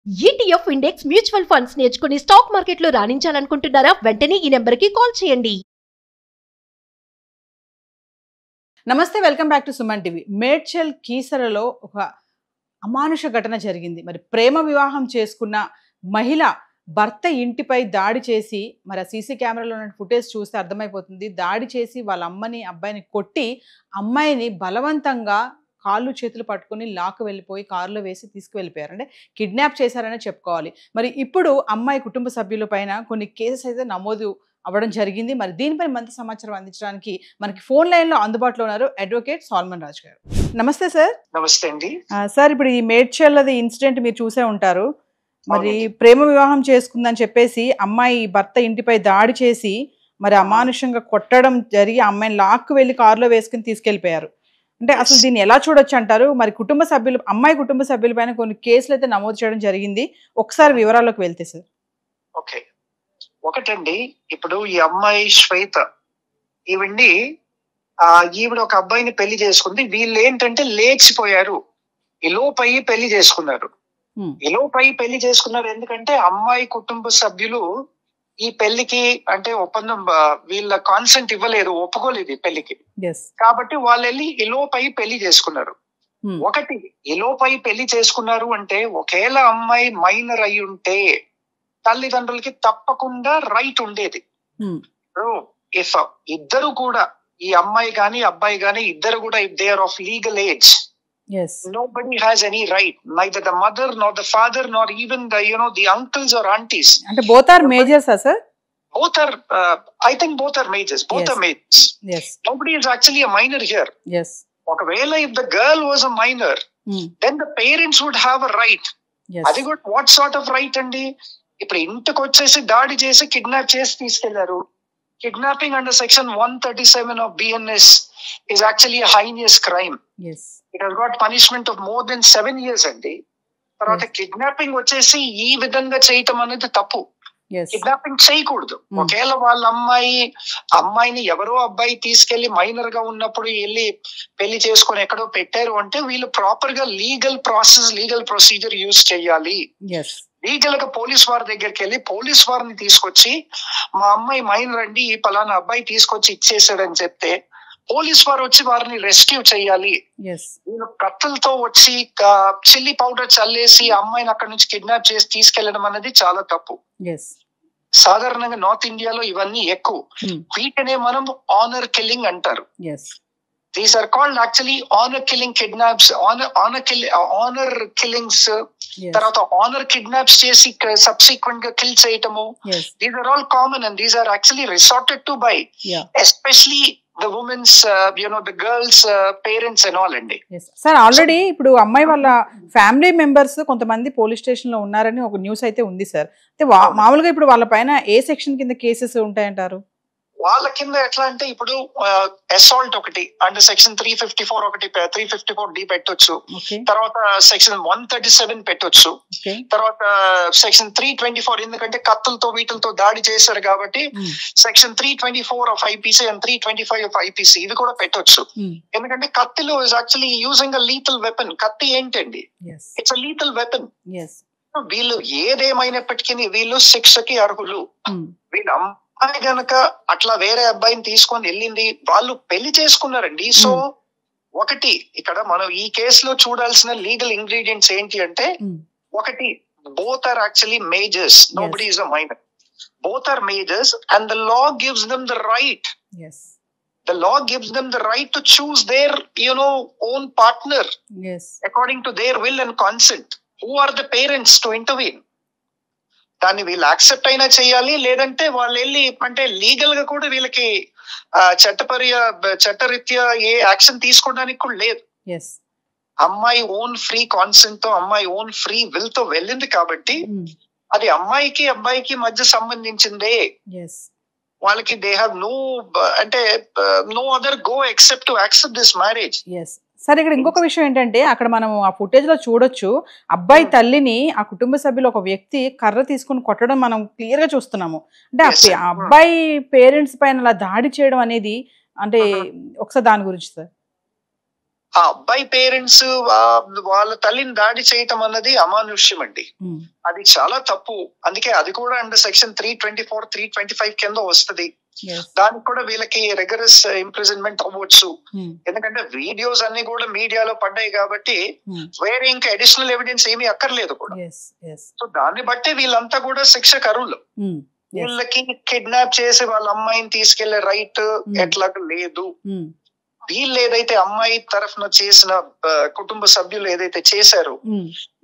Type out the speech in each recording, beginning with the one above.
ETF index mutual funds నేర్చుకుని stock మార్కెట్లో రాణించాలనుకుంటున్నారా? వెంటనే ఈ నెంబర్కి కాల్ చేయండి. నమస్తే, welcome back to Suman TV. Medchal కీసరలో ఒక అమానుష ఘటన జరిగింది. మరి ప్రేమ వివాహం చేసుకున్న మహిళ భర్త ఇంటిపై దాడి చేసి, మరి ఆ సీసీ కెమెరాలో ఉన్న ఫుటేజ్ చూస్తే అర్థమైపోతుంది, దాడి చేసి వాళ్ళ అమ్మని అబ్బాయిని కొట్టి అమ్మాయిని బలవంతంగా కాళ్ళు చేతులు పట్టుకుని లాక్ వెళ్ళిపోయి కారులో వేసి తీసుకువెళ్ళిపోయారు. అంటే కిడ్నాప్ చేశారనే చెప్పుకోవాలి. మరి ఇప్పుడు అమ్మాయి కుటుంబ సభ్యుల పైన కొన్ని కేసెస్ అయితే నమోదు అవ్వడం జరిగింది. మరి దీనిపై మరింత సమాచారం అందించడానికి మనకి ఫోన్ లైన్లో అందుబాటులో ఉన్నారు అడ్వకేట్ సాల్మన్ రాజ్ గారు. నమస్తే సార్. నమస్తే అండి సార్, ఇప్పుడు ఈ మేడ్చల్లది ఇన్సిడెంట్ మీరు చూసే ఉంటారు. మరి ప్రేమ వివాహం చేసుకుందని చెప్పేసి అమ్మాయి భర్త ఇంటిపై దాడి చేసి మరి అమానుషంగా కొట్టడం జరిగి అమ్మాయిని లాక్కు వెళ్ళి కారులో వేసుకుని తీసుకెళ్లిపోయారు. అంటే అసలు దీన్ని ఎలా చూడొచ్చు అంటారు? మరి అమ్మాయి కుటుంబ సభ్యుల పైన కొన్ని కేసులు అయితే నమోదు చేయడం జరిగింది. ఒకసారి వివరాల్లోకి వెళ్తే సార్. ఓకే, ఒకటండి, ఇప్పుడు ఈ అమ్మాయి శ్వేత ఈవిడ ఒక అబ్బాయిని పెళ్లి చేసుకుంది. వీళ్ళు ఏంటంటే లేచిపోయారు, ఎలోపై పెళ్లి చేసుకున్నారు. ఎందుకంటే అమ్మాయి కుటుంబ సభ్యులు ఈ పెళ్లికి అంటే ఒప్పందం, వీళ్ళ కాన్సెంట్ ఇవ్వలేదు, ఒప్పుకోలేదు ఈ పెళ్లికి. కాబట్టి వాళ్ళు వెళ్ళి ఎలోపై పెళ్లి చేసుకున్నారు. ఒకటి, ఎలోపై పెళ్లి చేసుకున్నారు అంటే ఒకవేళ అమ్మాయి మైనర్ అయి ఉంటే తల్లిదండ్రులకి తప్పకుండా రైట్ ఉండేది. ఇఫ్ ఇద్దరు కూడా, ఈ అమ్మాయి గాని అబ్బాయి గాని ఇద్దరు కూడా, if they are of legal age, nobody has any right, neither the mother nor the father nor even the uncles or aunties. And both are majors, sir? Both are I think both are majors. Are majors. Yes. Nobody is actually a minor here. Yes. Okavela if the girl was a minor, then the parents would have a right. Yes. Adi good, what sort of right andi? Ippudu intiki vachesi daadi chesi kidnap chesi తీసుకెళ్లారు. Kidnapping under section 137 of BNS is actually a heinous crime. Yes. It has got punishment of more than 7 years అండి. తర్వాత kidnapping వచ్చేసి ఈ విధంగా చేయటం అనేది తప్పు. Kidnapping చేయకూడదు. ఒకవేళ వాళ్ళ అమ్మాయిని ఎవరో అబ్బాయి తీసుకెళ్లి మైనర్ గా ఉన్నప్పుడు వెళ్ళి పెళ్లి చేసుకొని ఎక్కడో పెట్టారు అంటే వీళ్ళు ప్రాపర్ గా లీగల్ ప్రొసీజర్ యూజ్ చేయాలి. లీగల్ గా పోలీస్ వారి దగ్గరికి వెళ్ళి పోలీస్ వారిని తీసుకొచ్చి మా అమ్మాయి మైనర్ అండి, ఈ పలానా అబ్బాయి తీసుకొచ్చి ఇచ్చేసాడని చెప్తే పోలీస్ వారు వచ్చి వారిని రెస్క్యూ చేయాలి. వీళ్ళు కత్తులతో వచ్చి చిల్లీ పౌడర్ చల్లేసి అమ్మాయిని అక్కడ నుంచి కిడ్నాప్ చేసి తీసుకెళ్లడం అనేది చాలా తప్పు. సాధారణంగా నార్త్ ఇండియాలో ఇవన్నీ ఎక్కువ. వీటినే మనం ఆనర్ కిల్లింగ్ అంటారు. These are called actually honour killing kidnaps, honour killings. తర్వాత ఆనర్ కిడ్నాప్స్ చేసి సబ్సిక్వెంట్ గా కిల్ చేయటము. These are all common and these are actually resorted to by especially the women's the girls parents and all అండి. Sir, already ఇప్పుడు అమ్మాయి వాళ్ళ family members కొంతమంది police station లో ఉన్నారని ఒక న్యూస్ అయితే ఉంది సార్. అయితే మామూలుగా ఇప్పుడు వాళ్ళ పైన ఏ సెక్షన్ కింద కేసెస్ ఉంటాయంటారు? వాళ్ళ కింద ఎట్లా అంటే ఇప్పుడు అసాల్ట్ ఒకటి అండర్ సెక్షన్ 354 ఒకటి 354D పెట్టొచ్చు. తర్వాత సెక్షన్ 137 పెట్టొచ్చు. తర్వాత సెక్షన్ 324, ఎందుకంటే కత్తులతో వీటితో దాడి చేశారు కాబట్టి section 324 of IPC and 325 of IPC ఇవి కూడా పెట్టొచ్చు. ఎందుకంటే కత్తిలో is actually using a lethal weapon. కత్తి ఏంటండి, ఇట్స్ అ లీథల్ వెపన్. వీళ్ళు ఏదేమైనప్పటికీ వీళ్ళు శిక్షకి అర్హులు. వీళ్ళు అమ్మాయి గనక అట్లా వేరే అబ్బాయిని తీసుకొని వెళ్ళింది, వాళ్ళు పెళ్లి చేసుకున్నారండి. సో ఒకటి ఇక్కడ మనం ఈ కేసులో చూడాల్సిన లీగల్ ఇంగ్రీడియంట్స్ ఏంటి అంటే, ఒకటి, both are actually majors, nobody is a minor. Both are majors and the law gives them the right. The law gives them the right to choose their own partner according to their will and consent. Who are the parents to intervene? దాన్ని వీళ్ళు accept అయినా చేయాలి, లేదంటే వాళ్ళు వెళ్ళి అంటే legal గా కూడా వీళ్ళకి చట్టరీత్యా ఏ యాక్షన్ తీసుకోవడానికి కూడా లేదు. అమ్మాయి ఓన్ ఫ్రీ కాన్సెంట్ తో, అమ్మాయి ఓన్ ఫ్రీ విల్ తో వెళ్ళింది కాబట్టి అది అమ్మాయికి అబ్బాయికి మధ్య సంబంధించిందే. వాళ్ళకి they have no other go except to accept this marriage. సరే, ఇక్కడ ఇంకొక విషయం ఏంటంటే, అక్కడ మనం ఆ ఫుటేజ్ లో చూడొచ్చు, అబ్బాయి తల్లిని ఆ కుటుంబ సభ్యులు ఒక వ్యక్తి కర్ర తీసుకుని కొట్టడం మనం క్లియర్ గా చూస్తున్నాము. అంటే ఆ అబ్బాయి పేరెంట్స్ పైన అలా దాడి చేయడం అనేది అంటే ఒకసారి దాని గురించి సార్. ఆ అబ్బాయి పేరెంట్స్ వాళ్ళ తల్లిని దాడి చేయటం అన్నది అమానుష్యం అండి. అది చాలా తప్పు. అందుకే అది కూడా అండర్ సెక్షన్ 324, 325 కింద వస్తుంది. దానికి కూడా వీళ్ళకి రెగరస్ ఇంప్రిజన్మెంట్ అవ్వచ్చు. ఎందుకంటే వీడియోస్ అన్ని కూడా మీడియాలో పడ్డాయి కాబట్టి వేరే ఇంకా అడిషనల్ ఎవిడెన్స్ ఏమీ అక్కర్లేదు కూడా. సో దాన్ని బట్టి వీళ్ళంతా కూడా శిక్షకు అర్హులు. వీళ్ళకి కిడ్నాప్ చేసి వాళ్ళ అమ్మాయిని తీసుకెళ్లే రైట్ ఎట్లాగా లేదు. వీళ్ళు ఏదైతే అమ్మాయి తరఫున చేసిన కుటుంబ సభ్యులు ఏదైతే చేశారో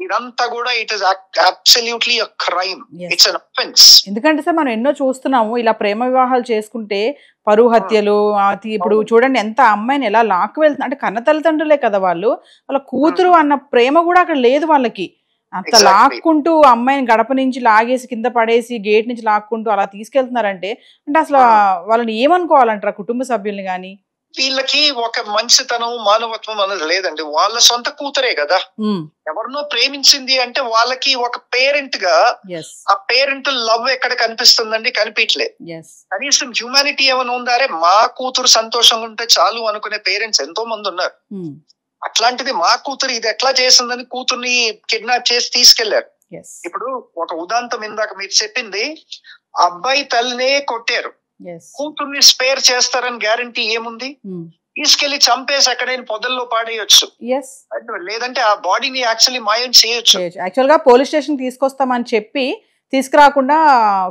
ఇదంతా కూడా it is absolutely a crime. It's an offence. ఎందుకంటే సార్ మనం ఎన్నో చూస్తున్నాము, ఇలా ప్రేమ వివాహాలు చేసుకుంటే పరువు హత్యలు. ఇప్పుడు చూడండి ఎంత అమ్మాయిని ఎలా లాక్కు వెళ్తున్నా, అంటే కన్న తల్లిదండ్రులే కదా వాళ్ళు, వాళ్ళ కూతురు అన్న ప్రేమ కూడా అక్కడ లేదు వాళ్ళకి. అంత లాక్కుంటూ అమ్మాయిని గడప నుంచి లాగేసి కింద పడేసి గేట్ నుంచి లాక్కుంటూ అలా తీసుకెళ్తున్నారంటే అంటే అసలు వాళ్ళని ఏమనుకోవాలంటారా కుటుంబ సభ్యుల్ని గాని? వీళ్ళకి ఒక మంచితనం మానవత్వం అనేది లేదండి. వాళ్ళ సొంత కూతురే కదా, ఎవరినో ప్రేమించింది అంటే వాళ్ళకి ఒక పేరెంట్ గా ఆ పేరెంట్ లవ్ ఎక్కడ కనిపిస్తుందండి? కనిపించలేదు. కనీసం హ్యూమానిటీ ఏమైనా ఉందారే మా కూతురు సంతోషంగా ఉంటే చాలు అనుకునే పేరెంట్స్ ఎంతో మంది ఉన్నారు. అట్లాంటిది మా కూతురు ఇది ఎట్లా చేసిందని కూతుర్ని కిడ్నాప్ చేసి తీసుకెళ్లారు. ఇప్పుడు ఒక ఉదాంతం ఇందాక మీరు చెప్పింది, అబ్బాయి తల్లినే కొట్టారు, కూతుర్ని స్పేర్ చేస్తారని గ్యారంటీ ఏముంది? తీసుకెళ్లి చంపేసి ఎక్కడైనా పొదల్లో పాడేయచ్చు, లేదంటే ఆ బాడీని యాక్చువల్లీ మాయం చేయొచ్చు. యాక్చువల్ గా పోలీస్ స్టేషన్ తీసుకొస్తామని చెప్పి తీసుకురాకుండా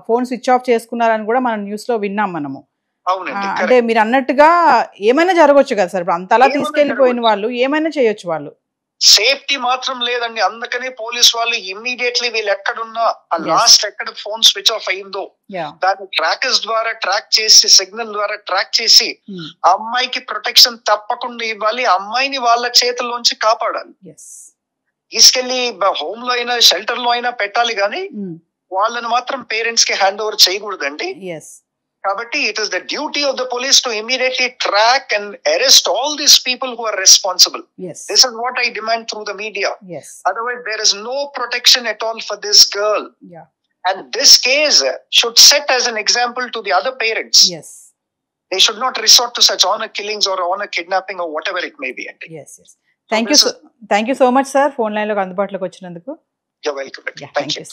ఫోన్ స్విచ్ ఆఫ్ చేసుకున్నారని కూడా మనం న్యూస్ లో విన్నాం మనము. అంటే మీరు అన్నట్టుగా ఏమైనా జరగవచ్చు కదా సార్. ఇప్పుడు అంతలా తీసుకెళ్లిపోయిన వాళ్ళు ఏమైనా చేయొచ్చు. వాళ్ళు సేఫ్టీ మాత్రం లేదండి. అందుకనే పోలీస్ వాళ్ళు ఇమ్మీడియట్లీ వీళ్ళు ఎక్కడున్నా ఆ లాస్ట్ ఎక్కడ ఫోన్ స్విచ్ ఆఫ్ అయిందో దాన్ని ట్రాకర్స్ ద్వారా ట్రాక్ చేసి సిగ్నల్ ద్వారా ట్రాక్ చేసి ఆ అమ్మాయికి ప్రొటెక్షన్ తప్పకుండా ఇవ్వాలి. అమ్మాయిని వాళ్ళ చేతుల్లోంచి కాపాడాలి. తీసుకెళ్లి హోమ్ లో అయినా షెల్టర్ లో అయినా పెట్టాలి గానీ వాళ్ళని మాత్రం పేరెంట్స్ కి హ్యాండ్ ఓవర్ చేయకూడదండి. కాబట్టి it is the duty of the police to immediately track and arrest all these people who are responsible. This is what I demand through the media. Otherwise there is no protection at all for this girl. And this case should set as an example to the other parents. They should not resort to such honor killings or honor kidnapping or whatever it may be. Thank you so much sir, phone line lo అందుబాటులోకి వచ్చినందుకు. You're welcome. Thank you.